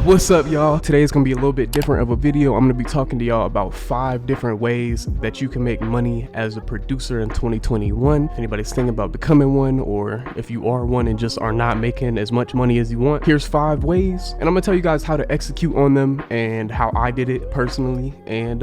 What's up, y'all? Today is gonna be a little bit different of a video. I'm gonna be talking to y'all about 5 different ways that you can make money as a producer in 2021. If anybody's thinking about becoming one, or if you are one and just are not making as much money as you want, here's 5 ways, and I'm gonna tell you guys how to execute on them and how I did it personally. And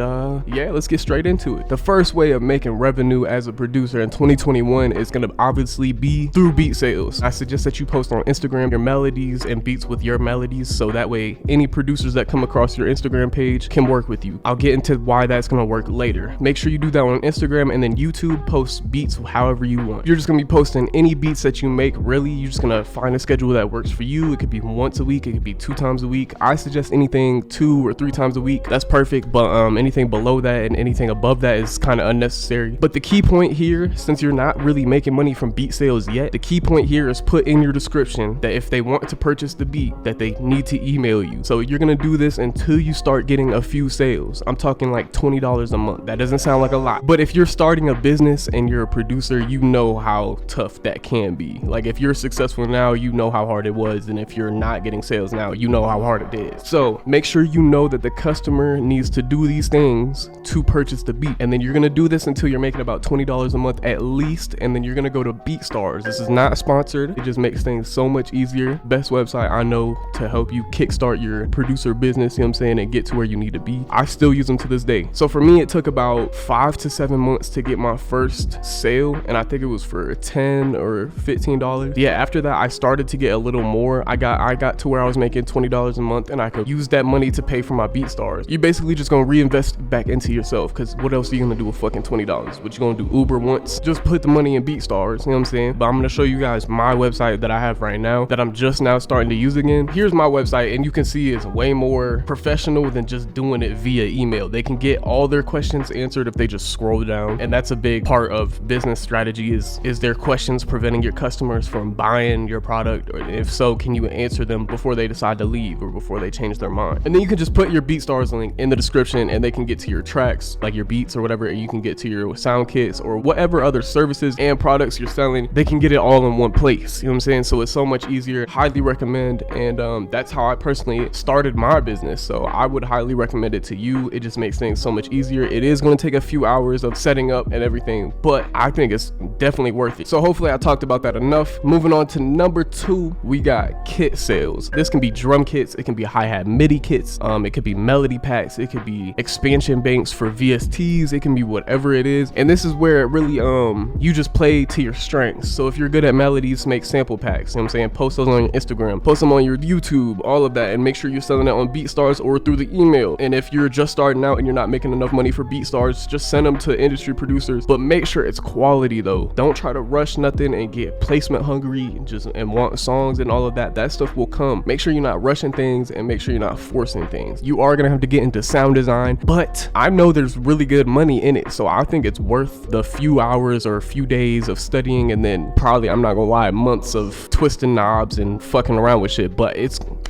yeah, let's get straight into it. The first way of making revenue as a producer in 2021 is gonna obviously be through beat sales. I suggest that you post on Instagram your melodies and beats with your melodies, so that way any producers that come across your Instagram page can work with you. I'll get into why that's gonna work later. Make sure you do that on Instagram, and then YouTube, post beats however you want. You're just gonna be posting any beats that you make. Really, you're just gonna find a schedule that works for you. It could be once a week, it could be 2 times a week. I suggest anything 2 or 3 times a week. That's perfect, but anything below that and anything above that is kind of unnecessary. But the key point here, since you're not really making money from beat sales yet, the key point here is put in your description that if they want to purchase the beat, that they need to email you. So you're gonna do this until you start getting a few sales. I'm talking like $20 a month. That doesn't sound like a lot, but if you're starting a business and you're a producer, you know how tough that can be. Like, if you're successful now, you know how hard it was, and if you're not getting sales now, you know how hard it is. So make sure you know that the customer needs to do these things to purchase the beat, and then you're gonna do this until you're making about $20 a month at least, and then you're gonna go to BeatStars. This is not sponsored. It just makes things so much easier. Best website I know to help you kickstart your producer business, you know what I'm saying, and get to where you need to be. I still use them to this day. So for me, it took about 5 to 7 months to get my first sale, and I think it was for $10 or $15. Yeah, after that I started to get a little more. I got to where I was making $20 a month, and I could use that money to pay for my BeatStars. You're basically just gonna reinvest back into yourself, because what else are you gonna do with fucking $20? What you gonna do, Uber once? Just put the money in BeatStars, you know what I'm saying? But I'm gonna show you guys my website that I have right now that I'm just now starting to use again. Here's my website, and you can see it's way more professional than just doing it via email. They can get all their questions answered if they just scroll down, and that's a big part of business strategy. Is there questions preventing your customers from buying your product, or if so, can you answer them before they decide to leave or before they change their mind? And then you can just put your BeatStars link in the description, and they can get to your tracks, like your beats or whatever, and you can get to your sound kits or whatever other services and products you're selling. They can get it all in one place, you know what I'm saying? So it's so much easier. Highly recommend. And that's how I personally started my business, so I would highly recommend it to you. It just makes things so much easier. It is going to take a few hours of setting up and everything, but I think it's definitely worth it. So hopefully I talked about that enough. Moving on to number 2, we got kit sales. This can be drum kits, it can be hi-hat MIDI kits, it could be melody packs, it could be expansion banks for VSTs, it can be whatever it is. And this is where it really you just play to your strengths. So if you're good at melodies, make sample packs, you know what I'm saying? Post those on your Instagram, post them on your YouTube, all of that, and make sure you're selling it on BeatStars or through the email. And if you're just starting out and you're not making enough money for BeatStars, just send them to industry producers, but make sure it's quality though. Don't try to rush nothing and get placement hungry and want songs and all of that. That stuff will come. Make sure you're not rushing things, and make sure you're not forcing things. You are gonna have to get into sound design, but I know there's really good money in it, so I think it's worth the few hours or a few days of studying, and then probably, I'm not gonna lie, months of twisting knobs and fucking around with shit, but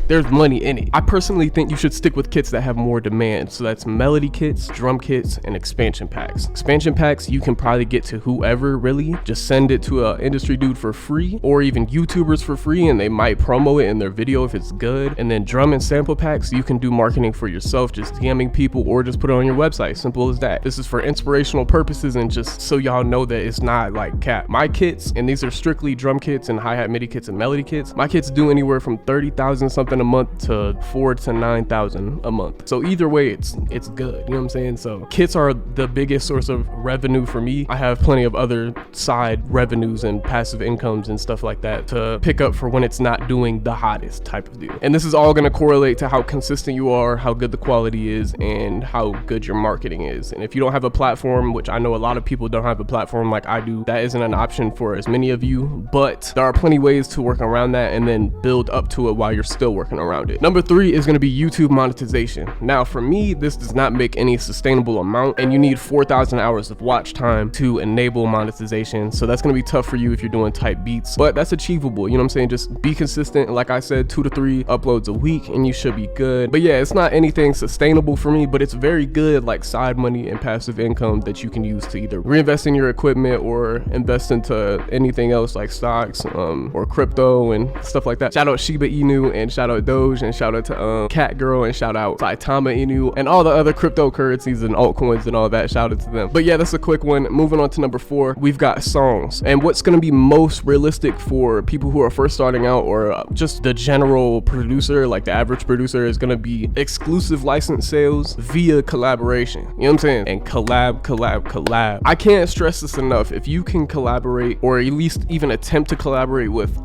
there's money in it. I personally think you should stick with kits that have more demand. So that's melody kits, drum kits, and expansion packs. Expansion packs, you can probably get to whoever, really. Just send it to an industry dude for free, or even YouTubers for free, and they might promo it in their video if it's good. And then drum and sample packs, you can do marketing for yourself, just DMing people or just put it on your website. Simple as that. This is for inspirational purposes, and just so y'all know that it's not like cap. My kits, and these are strictly drum kits and hi-hat MIDI kits and melody kits, my kits do anywhere from 30,000 something a month to 4,000 to 9,000 a month. So either way, it's good, you know what I'm saying? So kits are the biggest source of revenue for me. I have plenty of other side revenues and passive incomes and stuff like that to pick up for when it's not doing the hottest type of deal. And this is all going to correlate to how consistent you are, how good the quality is, and how good your marketing is. And if you don't have a platform, which I know a lot of people don't have a platform like I do, that isn't an option for as many of you, but there are plenty ways to work around that and then build up to it while you're still working around it. Number 3 is going to be YouTube monetization. Now for me, this does not make any sustainable amount, and you need 4,000 hours of watch time to enable monetization. So that's going to be tough for you if you're doing type beats, but that's achievable, you know what I'm saying? Just be consistent. Like I said, 2 to 3 uploads a week and you should be good. But yeah, it's not anything sustainable for me, but it's very good like side money and passive income that you can use to either reinvest in your equipment or invest into anything else like stocks or crypto and stuff like that. Shout out Shiba Inu and shout out Doge. Doge, and shout out to Cat Girl, and shout out Saitama Inu, and all the other cryptocurrencies and altcoins and all that. Shout out to them. But yeah, that's a quick one. Moving on to number 4, we've got songs. And what's going to be most realistic for people who are first starting out, or just the general producer, like the average producer, is going to be exclusive license sales via collaboration. You know what I'm saying? And collab. I can't stress this enough. If you can collaborate, or at least even attempt to collaborate with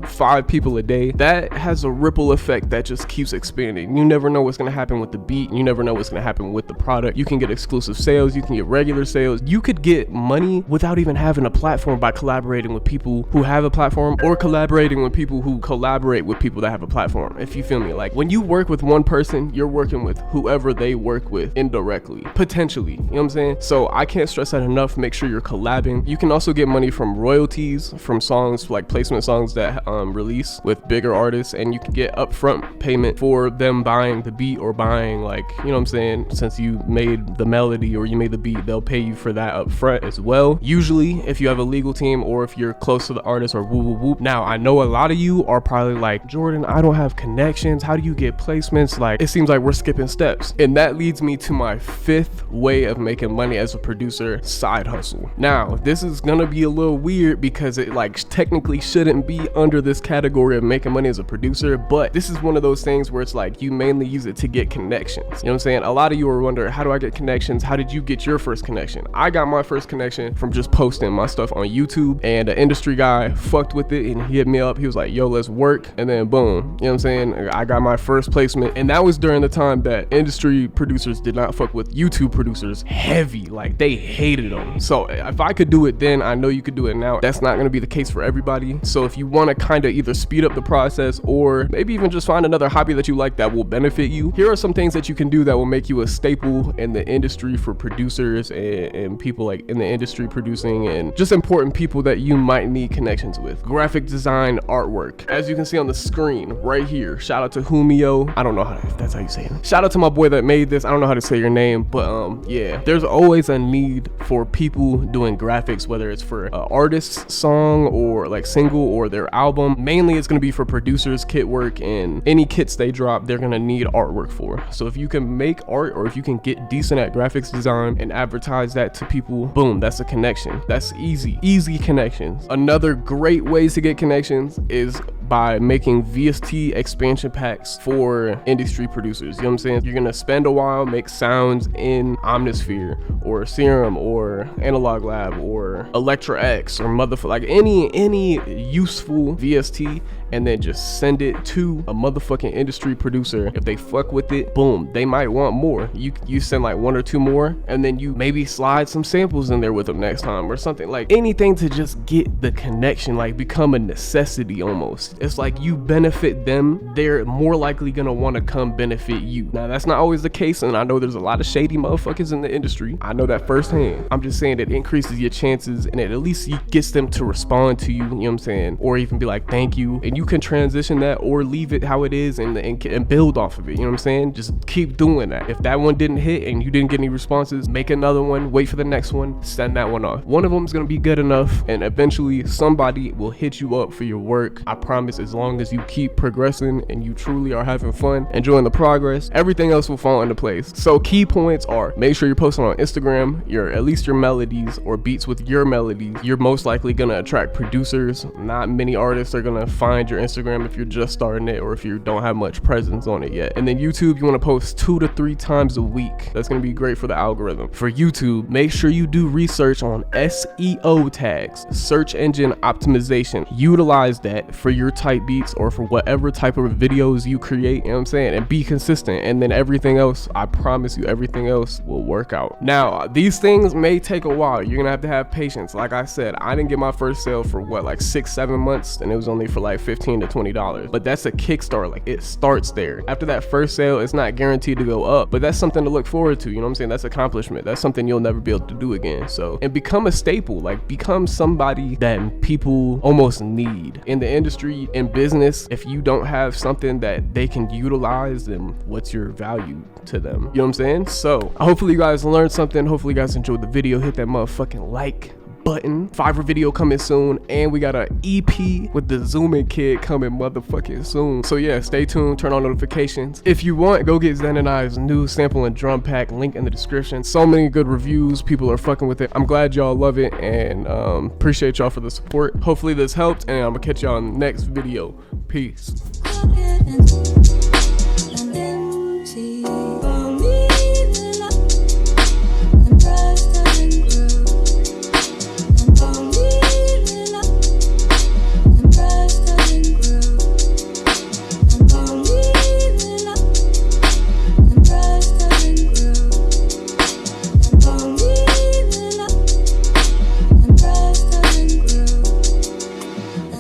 5 people a day, that has a ripple effect that just keeps expanding. You never know what's going to happen with the beat. You never know what's going to happen with the product. You can get exclusive sales. You can get regular sales. You could get money without even having a platform by collaborating with people who have a platform, or collaborating with people who collaborate with people that have a platform, if you feel me. Like, when you work with one person, you're working with whoever they work with indirectly, potentially. You know what I'm saying? So I can't stress that enough. Make sure you're collabing. You can also get money from royalties from songs, like placement songs that release with bigger artists, and you can get upfront payment for them buying the beat, or buying, like, you know what I'm saying, since you made the melody or you made the beat, they'll pay you for that upfront as well. Usually if you have a legal team, or if you're close to the artist, or whoop whoop whoop. Now, I know a lot of you are probably like, Jordan, I don't have connections. How do you get placements? Like, it seems like we're skipping steps. And that leads me to my 5th way of making money as a producer: side hustle. Now, this is gonna be a little weird because it like technically shouldn't be under this category of making money as a producer, but this is one of those things where it's like you mainly use it to get connections. You know what I'm saying? A lot of you are wondering, how do I get connections? How did you get your first connection? I got my first connection from just posting my stuff on YouTube, and an industry guy fucked with it, and he hit me up. He was like, yo, let's work. And then boom, you know what I'm saying? I got my first placement, and that was during the time that industry producers did not fuck with YouTube producers heavy. Like, they hated them. So if I could do it then, I know you could do it now. That's not going to be the case for everybody. So if you want to kind of either speed up the process, or maybe even just find another hobby that you like that will benefit you, here are some things that you can do that will make you a staple in the industry for producers and people like in the industry producing, and just important people that you might need connections with. Graphic design, artwork. As you can see on the screen right here, shout out to Humio. I don't know if that's how you say it. Shout out to my boy that made this. I don't know how to say your name, but yeah, there's always a need for people doing graphics, whether it's for an artist's song, or like single, or their album. Mainly it's going to be for producers, kit work, and any kits they drop, they're going to need artwork for. So if you can make art, or if you can get decent at graphics design and advertise that to people, boom, that's a connection. That's easy connections. Another great ways to get connections is by making VST expansion packs for industry producers. You know what I'm saying? You're gonna spend a while, make sounds in Omnisphere, or Serum, or Analog Lab, or Electra X, or like any useful VST, and then just send it to a motherfucking industry producer. If they fuck with it, boom, they might want more. You send like 1 or 2 more, and then you maybe slide some samples in there with them next time, or something. Like, anything to just get the connection, like become a necessity almost. It's like you benefit them, they're more likely gonna want to come benefit you. Now, that's not always the case, and I know there's a lot of shady motherfuckers in the industry. I know that firsthand. I'm just saying it increases your chances, and it at least gets them to respond to you, you know what I'm saying? Or even be like, thank you. And you can transition that, or leave it how it is, and build off of it. You know what I'm saying? Just keep doing that. If that one didn't hit and you didn't get any responses, make another one, wait for the next one, send that one off. One of them is gonna be good enough, and eventually somebody will hit you up for your work. I promise, as long as you keep progressing and you truly are having fun, enjoying the progress, everything else will fall into place. So key points are: make sure you're posting on Instagram, at least your melodies or beats with your melodies. You're most likely gonna attract producers. Not many artists are gonna find your Instagram if you're just starting it, or if you don't have much presence on it yet. And then YouTube, you want to post 2 to 3 times a week. That's going to be great for the algorithm. For YouTube, make sure you do research on SEO tags, search engine optimization. Utilize that for your type beats, or for whatever type of videos you create, you know what I'm saying? And be consistent, and then everything else, I promise you, everything else will work out. Now, these things may take a while. You're gonna have patience. Like I said, I didn't get my first sale for what, like 6-7 months, and it was only for like $15 to $20, but that's a kickstart. Like, it starts there. After that first sale, it's not guaranteed to go up, but that's something to look forward to. You know what I'm saying? That's accomplishment. That's something you'll never be able to do again. So, and become a staple. Like, become somebody that people almost need in the industry, in business. If you don't have something that they can utilize, then what's your value to them? You know what I'm saying? So hopefully you guys learned something. Hopefully you guys enjoyed the video. Hit that motherfucking like button. Fiverr video coming soon, and we got an EP with the Zooming Kid coming motherfucking soon. So yeah, stay tuned, turn on notifications. If you want, go get Zen and I's new sample and drum pack, link in the description. So many good reviews, people are fucking with it. I'm glad y'all love it, and appreciate y'all for the support. Hopefully this helped, and I'm gonna catch y'all in the next video. Peace.